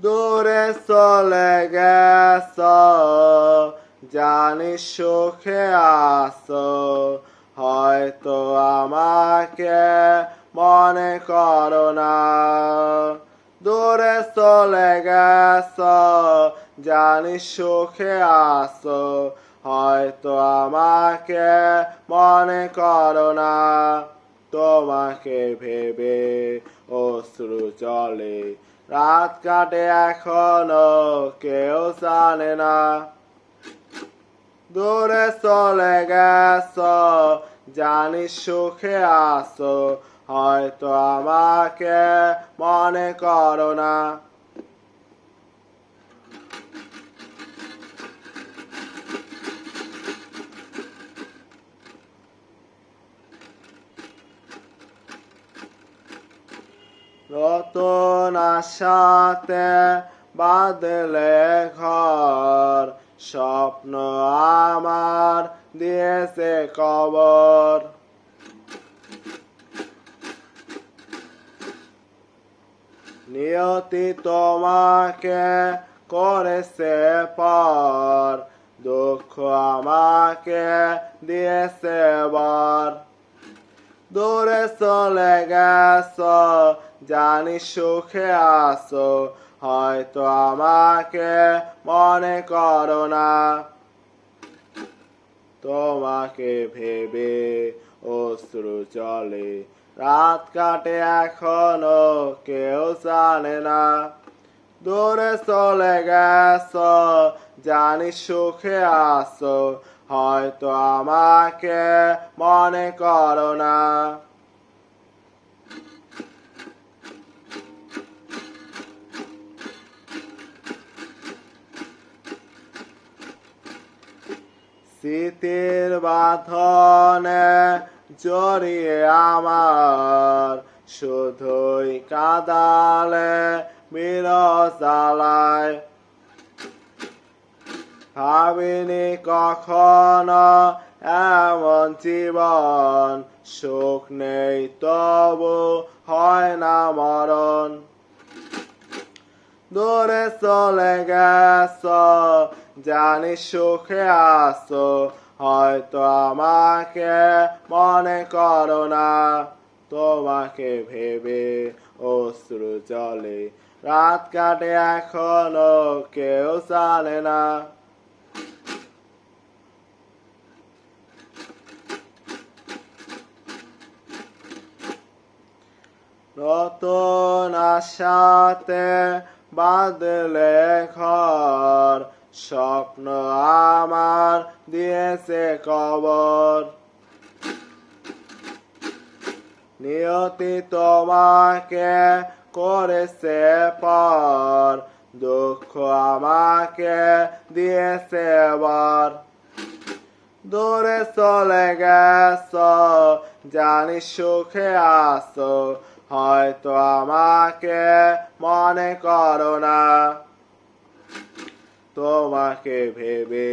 দূরে চলে গেছ, জানি সুখে আছো, হয়তো আমাকে মনে করো না। দূরে চলে গেছ, জানি সুখে আছো, হয়তো আমাকে মনে করো না। তোমাকে ভেবে অশ্রু জলে রাত কাটে এখনো কেউ জানে না। দূরে চলে গেছ, জানি সুখে আছো, হয়তো আমাকে মনে করো না। নতুন আশাতে বাঁধলে ঘর, স্বপ্ন আমার দিয়েছে কবর। নিয়তি তোমাকে করেছে পর, দুঃখ আমাকে দিয়েছে বর। দূরে চলে গেছ, জানি সুখে আছো, হয়তো আমাকে মনে করো না। তোমাকে ভেবে অশ্রু জলে রাত কাটে এখনো কেউ জানে না। দূরে চলে গেছ, জানি সুখে আছো, হয়তো আমাকে মনে করো না। স্মৃতির বাঁধনে জড়িয়ে আমার, শুধুই কাঁদালে বিরজালায়। ভাবিনি কখনো এমন জীবন, সুখ নেই তবু হয় না মরণ। দূরে চলে গেছ, জানি সুখে আছো, হয়তো আমাকে মনে করো না। তোমাকে ভেবে অশ্রু জলে রাত কাটে এখনো কেউ জানে না। নতুন আশাতে বাঁধলে ঘর, স্বপ্ন আমার দিয়েছে কবর। নিয়তি তোমাকে করেছে পর, দুঃখ আমাকে দিয়েছে বর। দূরে চলে গেছ, জানি সুখে আছো, হয়তো আমাকে মনে করো না। তোমাকে ভেবে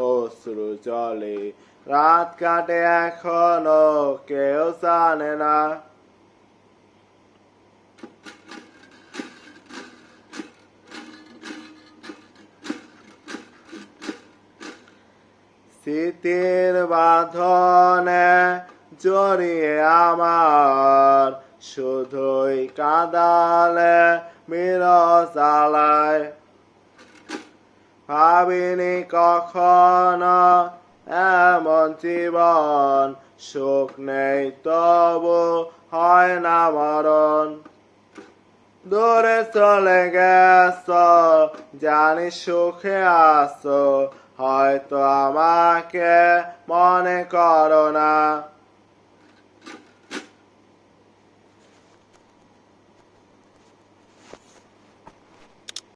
অশ্রু জলে রাত কাটে এখনো কেউ জানে না। স্মৃতির বাঁধনে জড়িয়ে আমার, শুধুই কাঁদালে বিরজালায়। ভাবিনি কখনো এমন জীবন, সুখ নেই তবু হয় না মরণ। দূরে চলে গেছ, জানি সুখে আছো, হয়তো আমাকে মনে করো না।